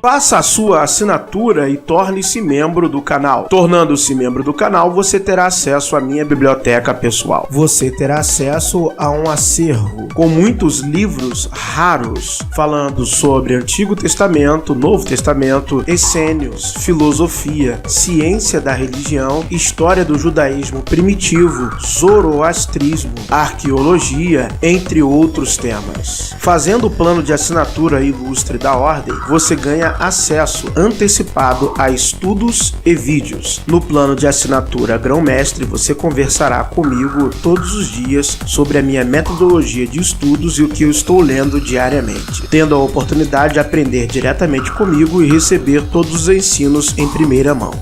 Faça a sua assinatura e torne-se membro do canal. Tornando-se membro do canal, você terá acesso à minha biblioteca pessoal. Você terá acesso a um acervo com muitos livros raros, falando sobre Antigo Testamento, Novo Testamento, essênios, filosofia, ciência da religião, história do judaísmo primitivo, zoroastrismo, arqueologia, entre outros temas. Fazendo o plano de assinatura ilustre da ordem, você ganha acesso antecipado a estudos e vídeos. No plano de assinatura Grão-Mestre, você conversará comigo todos os dias sobre a minha metodologia de estudos e o que eu estou lendo diariamente, tendo a oportunidade de aprender diretamente comigo e receber todos os ensinos em primeira mão.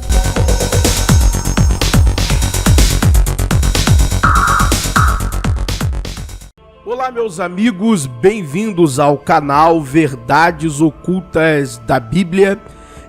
Olá, meus amigos, bem-vindos ao canal Verdades Ocultas da Bíblia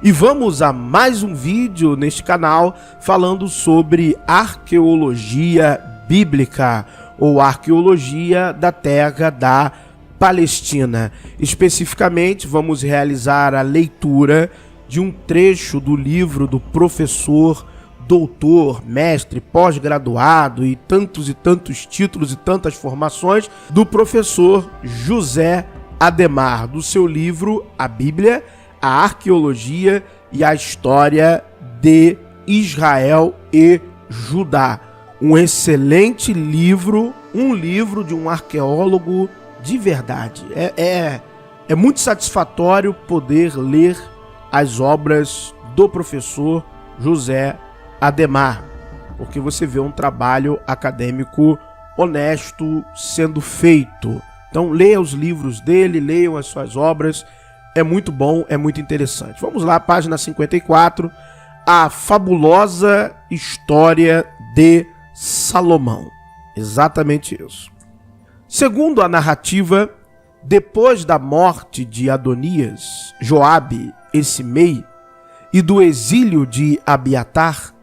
e vamos a mais um vídeo neste canal falando sobre arqueologia bíblica ou arqueologia da terra da Palestina. Especificamente, vamos realizar a leitura de um trecho do livro do professor doutor, mestre, pós-graduado e tantos títulos e tantas formações do professor José Ademar, do seu livro A Bíblia, a Arqueologia e a História de Israel e Judá. Um excelente livro, um livro de um arqueólogo de verdade. É muito satisfatório poder ler as obras do professor José Ademar, porque você vê um trabalho acadêmico honesto sendo feito. Então leia os livros dele, leiam as suas obras, é muito bom, é muito interessante. Vamos lá, página 54, a fabulosa história de Salomão. Exatamente isso. Segundo a narrativa, depois da morte de Adonias, Joabe e Simei e do exílio de Abiatar,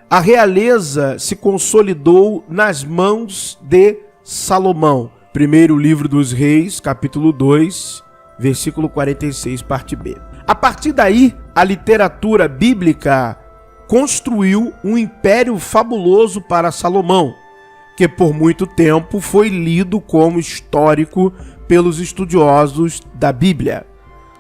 a realeza se consolidou nas mãos de Salomão. Primeiro livro dos Reis, capítulo 2, versículo 46, parte B. A partir daí, a literatura bíblica construiu um império fabuloso para Salomão, que por muito tempo foi lido como histórico pelos estudiosos da Bíblia.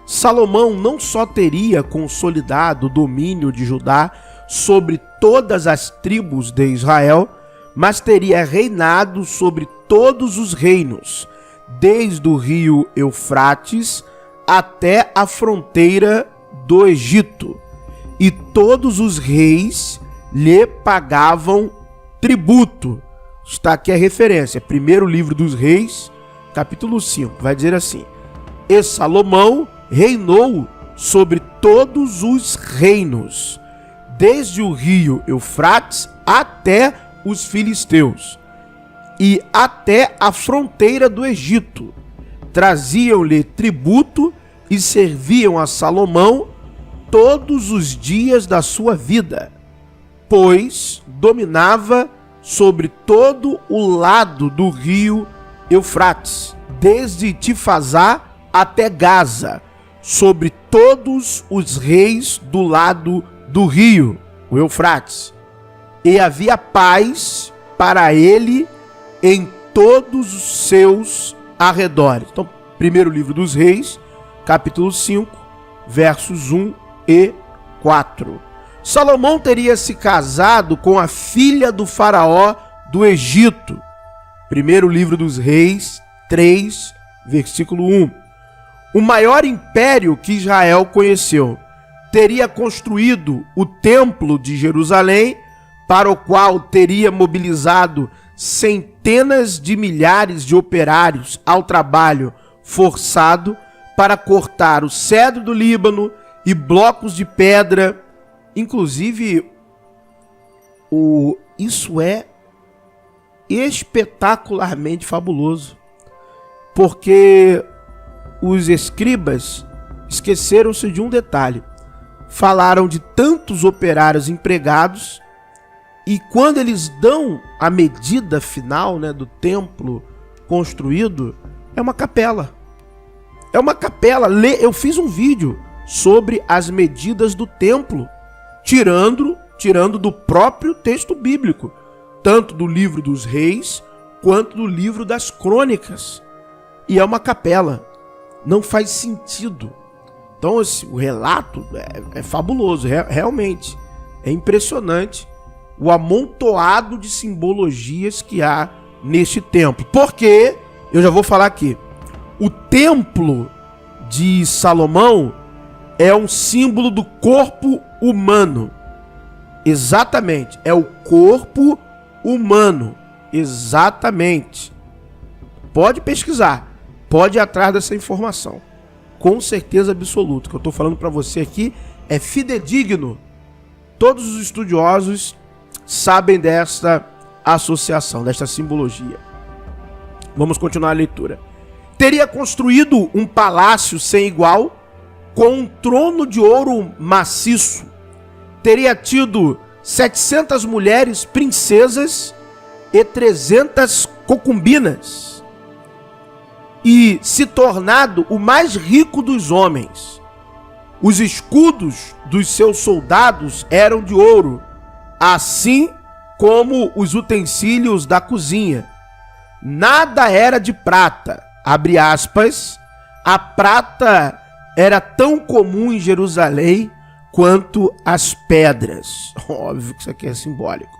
Salomão não só teria consolidado o domínio de Judá sobre todas as tribos de Israel, mas teria reinado sobre todos os reinos, desde o rio Eufrates até a fronteira do Egito, e todos os reis lhe pagavam tributo. Está aqui a referência, primeiro livro dos Reis, capítulo 5, vai dizer assim: E Salomão reinou sobre todos os reinos, desde o rio Eufrates até os filisteus, e até a fronteira do Egito. Traziam-lhe tributo e serviam a Salomão todos os dias da sua vida, pois dominava sobre todo o lado do rio Eufrates, desde Tifazá até Gaza, sobre todos os reis do lado do rio, o Eufrates, e havia paz para ele em todos os seus arredores. Então, primeiro livro dos Reis, capítulo 5, versos 1 e 4. Salomão teria se casado com a filha do faraó do Egito. Primeiro livro dos Reis, 3, versículo 1. O maior império que Israel conheceu teria construído o Templo de Jerusalém, para o qual teria mobilizado centenas de milhares de operários ao trabalho forçado para cortar o cedro do Líbano e blocos de pedra. Inclusive, isso é espetacularmente fabuloso, porque os escribas esqueceram-se de um detalhe. Falaram de tantos operários empregados e quando eles dão a medida final, né, do templo construído, é uma capela. É uma capela. Eu fiz um vídeo sobre as medidas do templo, tirando do próprio texto bíblico, tanto do livro dos reis quanto do livro das crônicas. E é uma capela. Não faz sentido. Então o relato é fabuloso, realmente. É impressionante o amontoado de simbologias que há neste templo. Porque, eu já vou falar aqui, o templo de Salomão é um símbolo do corpo humano. Exatamente, é o corpo humano. Exatamente. Pode pesquisar, pode ir atrás dessa informação. Com certeza absoluta. O que eu estou falando para você aqui é fidedigno. Todos os estudiosos sabem desta associação, desta simbologia. Vamos continuar a leitura. Teria construído um palácio sem igual, com um trono de ouro maciço. Teria tido 700 mulheres princesas e 300 concubinas. E se tornado o mais rico dos homens. Os escudos dos seus soldados eram de ouro, assim como os utensílios da cozinha. Nada era de prata. Abre aspas. A prata era tão comum em Jerusalém quanto as pedras. Óbvio que isso aqui é simbólico.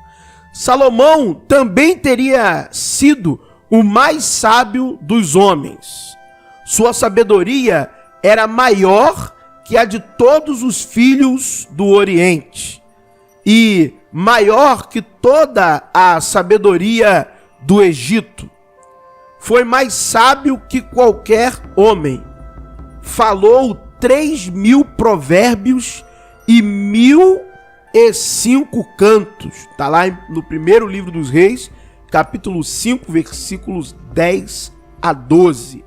Salomão também teria sido o mais sábio dos homens. Sua sabedoria era maior que a de todos os filhos do Oriente e maior que toda a sabedoria do Egito. Foi mais sábio que qualquer homem. Falou 3.000 provérbios e 1.005 cantos. Está lá no primeiro livro dos Reis, capítulo 5, versículos 10 a 12.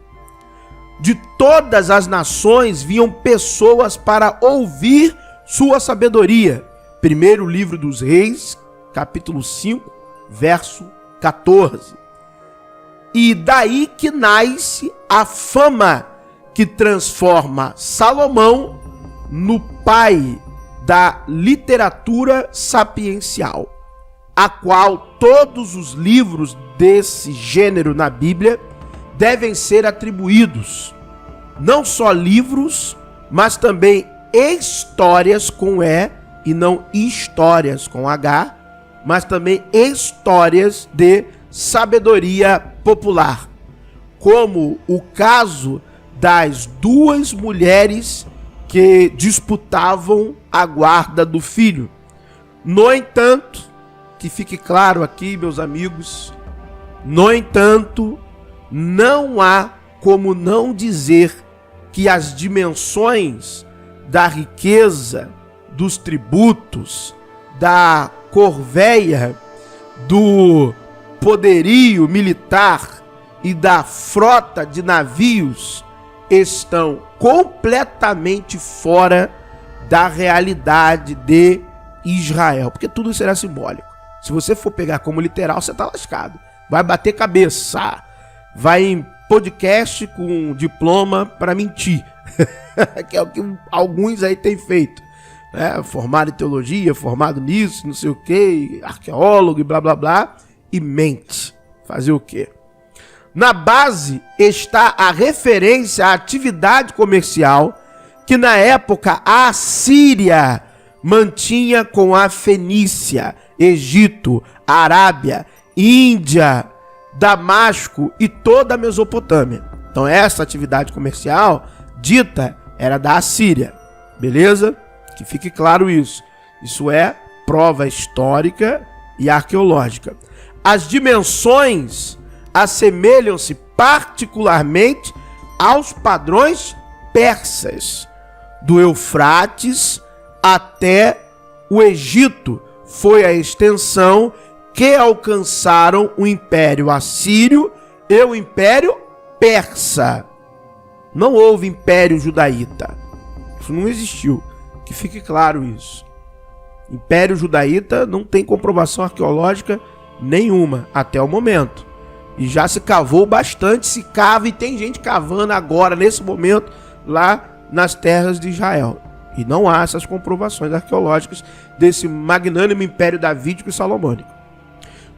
De todas as nações vinham pessoas para ouvir sua sabedoria. Primeiro livro dos Reis, capítulo 5, verso 14. E daí que nasce a fama que transforma Salomão no pai da literatura sapiencial, a qual todos os livros desse gênero na Bíblia devem ser atribuídos. Não só livros, mas também histórias com E e não histórias com H, mas também histórias de sabedoria popular, como o caso das duas mulheres que disputavam a guarda do filho. No entanto, que fique claro aqui, meus amigos, no entanto, não há como não dizer que as dimensões da riqueza, dos tributos, da corveia, do poderio militar e da frota de navios estão completamente fora da realidade de Israel, porque tudo será simbólico. Se você for pegar como literal, você está lascado. Vai bater cabeça, vai em podcast com diploma para mentir, que é o que alguns aí têm feito, né? Formado em teologia, formado nisso, não sei o que, arqueólogo e blá blá blá, e mente. Fazer o quê? Na base está a referência à atividade comercial que na época a Assíria mantinha com a Fenícia, Egito, Arábia, Índia, Damasco e toda a Mesopotâmia. Então essa atividade comercial dita era da Assíria, beleza? Que fique claro isso. Isso é prova histórica e arqueológica. As dimensões assemelham-se particularmente aos padrões persas. Do Eufrates até o Egito foi a extensão que alcançaram o Império Assírio e o Império Persa. Não houve Império Judaíta. Isso não existiu. Que fique claro isso. Império Judaíta não tem comprovação arqueológica nenhuma até o momento. E já se cavou bastante, se cava e tem gente cavando agora, nesse momento, lá nas terras de Israel. E não há essas comprovações arqueológicas desse magnânimo Império Davídico e Salomônico.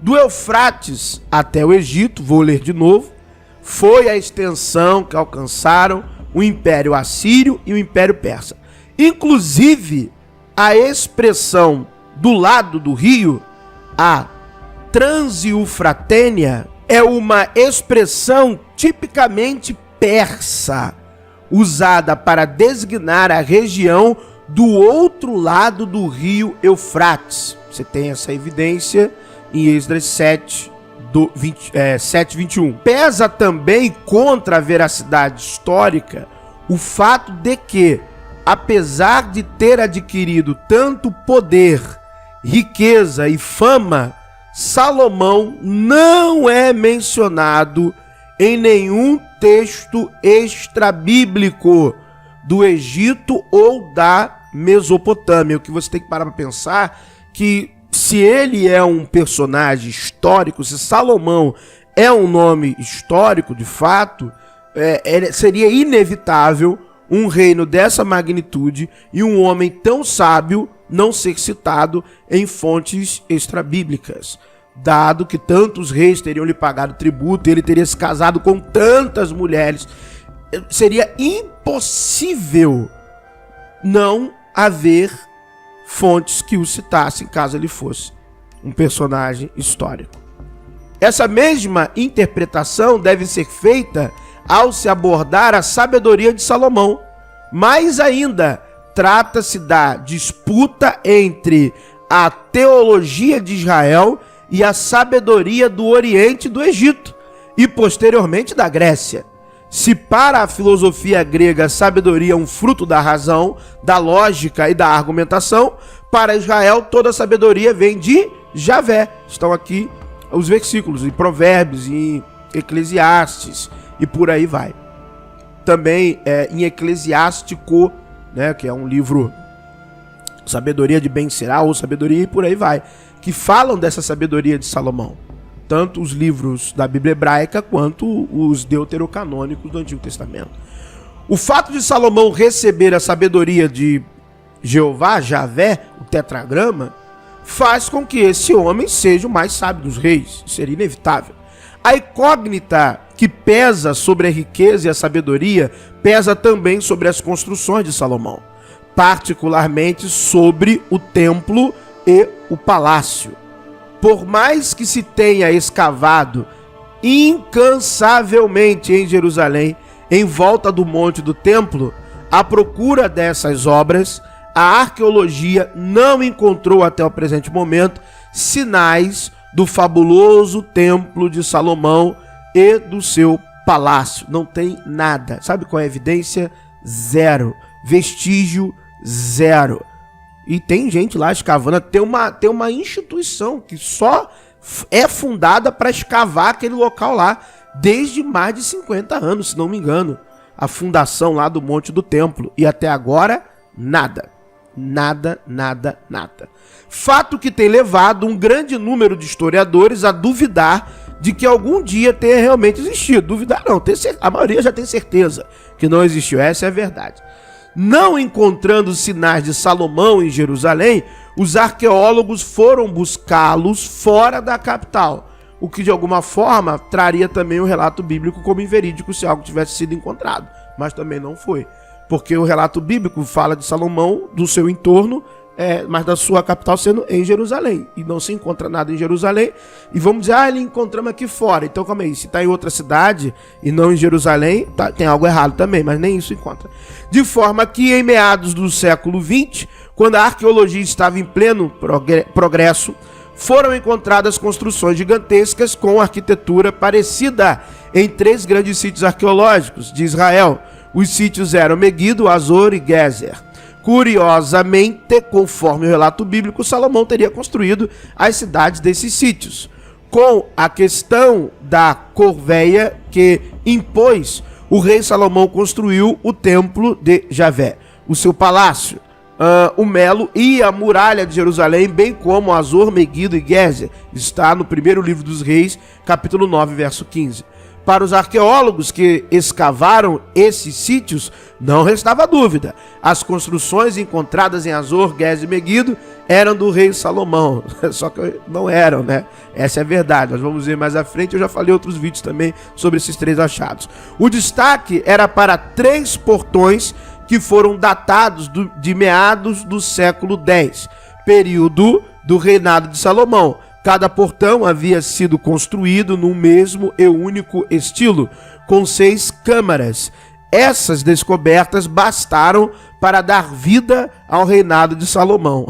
Do Eufrates até o Egito, vou ler de novo, foi a extensão que alcançaram o Império Assírio e o Império Persa. Inclusive, a expressão do lado do rio, a Transeufratênia, é uma expressão tipicamente persa, usada para designar a região do outro lado do rio Eufrates. Você tem essa evidência em Esdras 7:21. Pesa também contra a veracidade histórica o fato de que, apesar de ter adquirido tanto poder, riqueza e fama, Salomão não é mencionado em nenhum texto extrabíblico do Egito ou da Mesopotâmia. O que você tem que parar para pensar que se ele é um personagem histórico, se Salomão é um nome histórico de fato, seria inevitável um reino dessa magnitude e um homem tão sábio não ser citado em fontes extrabíblicas. Dado que tantos reis teriam lhe pagado tributo, ele teria se casado com tantas mulheres, seria impossível não haver fontes que o citassem caso ele fosse um personagem histórico. Essa mesma interpretação deve ser feita ao se abordar a sabedoria de Salomão. Mais ainda, trata-se da disputa entre a teologia de Israel e a sabedoria do Oriente e do Egito, e posteriormente da Grécia. Se para a filosofia grega a sabedoria é um fruto da razão, da lógica e da argumentação, para Israel toda a sabedoria vem de Javé. Estão aqui os versículos em Provérbios, em Eclesiastes e por aí vai. Também em Eclesiástico, né, que é um livro Sabedoria de Ben-Sira ou Sabedoria e por aí vai, que falam dessa sabedoria de Salomão. Tanto os livros da Bíblia hebraica quanto os deuterocanônicos do Antigo Testamento. O fato de Salomão receber a sabedoria de Jeová, Javé, o tetragrama, faz com que esse homem seja o mais sábio dos reis. Seria inevitável. A incógnita que pesa sobre a riqueza e a sabedoria pesa também sobre as construções de Salomão, particularmente sobre o templo e o palácio. Por mais que se tenha escavado incansavelmente em Jerusalém, em volta do monte do templo, à procura dessas obras, a arqueologia não encontrou até o presente momento sinais do fabuloso templo de Salomão e do seu palácio. Não tem nada. Sabe qual é a evidência? Zero. Vestígio, zero. E tem gente lá escavando, tem uma instituição que só é fundada para escavar aquele local lá desde mais de 50 anos, se não me engano. A fundação lá do Monte do Templo. E até agora, nada. Nada, nada, nada. Fato que tem levado um grande número de historiadores a duvidar de que algum dia tenha realmente existido. Duvidar não, a maioria já tem certeza que não existiu. Essa é a verdade. Não encontrando sinais de Salomão em Jerusalém, os arqueólogos foram buscá-los fora da capital, o que de alguma forma traria também o relato bíblico como inverídico se algo tivesse sido encontrado, mas também não foi, porque o relato bíblico fala de Salomão, do seu entorno, mas da sua capital sendo em Jerusalém, e não se encontra nada em Jerusalém, e vamos dizer, ele encontramos aqui fora, então calma aí, se está em outra cidade e não em Jerusalém, tem algo errado também, mas nem isso encontra. De forma que em meados do século XX, quando a arqueologia estava em pleno progresso, foram encontradas construções gigantescas com arquitetura parecida em 3 grandes sítios arqueológicos de Israel. Os sítios eram Meguido, Azor e Gezer. Curiosamente, conforme o relato bíblico, Salomão teria construído as cidades desses sítios, com a questão da corveia que impôs o rei Salomão construiu o templo de Javé, o seu palácio, o Melo e a muralha de Jerusalém, bem como Azor, Meguido e Gézer. Está no primeiro livro dos Reis, capítulo 9, verso 15. Para os arqueólogos que escavaram esses sítios, não restava dúvida. As construções encontradas em Azor, Gézer e Meguido eram do rei Salomão. Só que não eram, né? Essa é a verdade. Nós vamos ver mais à frente. Eu já falei em outros vídeos também sobre esses 3 achados. O destaque era para 3 portões que foram datados de meados do século X, período do reinado de Salomão. Cada portão havia sido construído no mesmo e único estilo, com 6 câmaras. Essas descobertas bastaram para dar vida ao reinado de Salomão.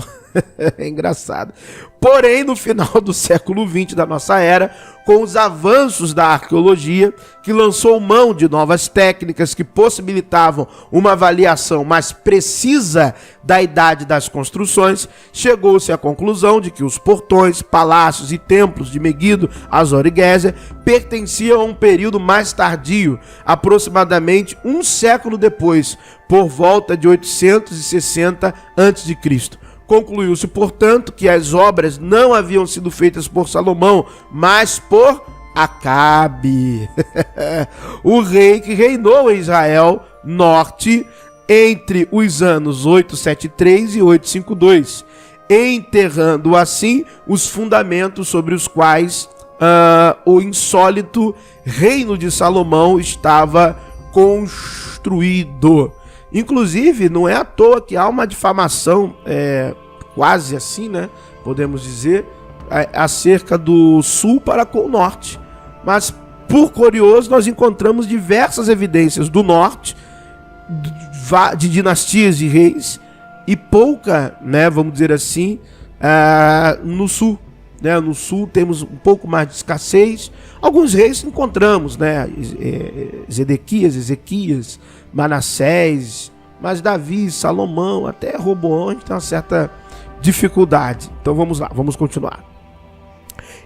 É engraçado. Porém, no final do século XX da nossa era, com os avanços da arqueologia, que lançou mão de novas técnicas que possibilitavam uma avaliação mais precisa da idade das construções, chegou-se à conclusão de que os portões, palácios e templos de Meguido, Azor e Gézer pertenciam a um período mais tardio, aproximadamente um século depois, por volta de 860 a.C. Concluiu-se, portanto, que as obras não haviam sido feitas por Salomão, mas por Acabe, o rei que reinou em Israel Norte entre os anos 873 e 852, enterrando assim os fundamentos sobre os quais o insólito reino de Salomão estava construído. Inclusive, não é à toa que há uma difamação, quase assim, né? Podemos dizer, acerca do sul para com o norte. Mas, por curioso, nós encontramos diversas evidências do norte, de dinastias de reis, e pouca, né, vamos dizer assim, no sul. Né? No sul temos um pouco mais de escassez. Alguns reis encontramos, né? Zedequias, Ezequias, Manassés, mas Davi, Salomão, até Roboão, a gente tem uma certa dificuldade. Então vamos lá, vamos continuar.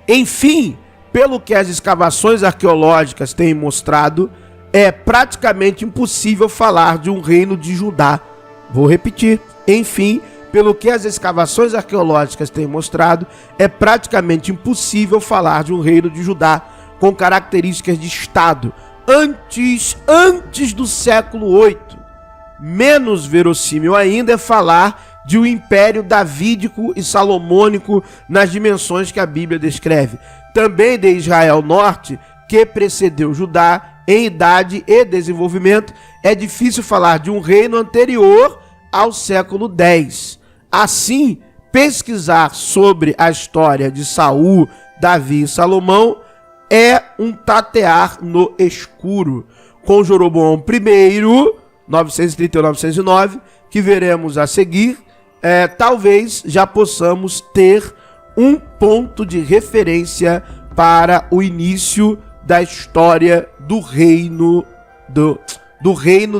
Enfim, pelo que as escavações arqueológicas têm mostrado, é praticamente impossível falar de um reino de Judá. Vou repetir. Enfim, pelo que as escavações arqueológicas têm mostrado, é praticamente impossível falar de um reino de Judá com características de Estado antes do século VIII. Menos verossímil ainda é falar de um império davídico e salomônico nas dimensões que a Bíblia descreve. Também de Israel Norte, que precedeu Judá em idade e desenvolvimento, é difícil falar de um reino anterior ao século X. Assim, pesquisar sobre a história de Saul, Davi e Salomão é um tatear no escuro. Com Jeroboão I, 931 a 909, que veremos a seguir, talvez já possamos ter um ponto de referência para o início da história do reino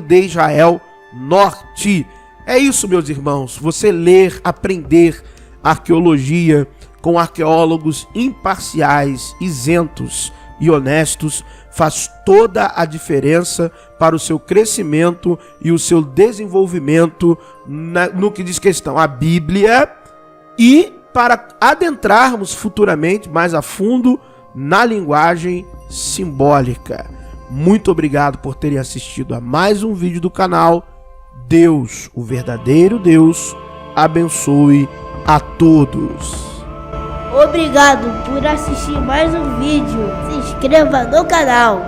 de Israel Norte. É isso, meus irmãos. Você ler, aprender arqueologia com arqueólogos imparciais, isentos e honestos faz toda a diferença para o seu crescimento e o seu desenvolvimento no que diz questão à Bíblia e para adentrarmos futuramente mais a fundo na linguagem simbólica. Muito obrigado por terem assistido a mais um vídeo do canal. Deus, o verdadeiro Deus, abençoe a todos. Obrigado por assistir mais um vídeo. Se inscreva no canal.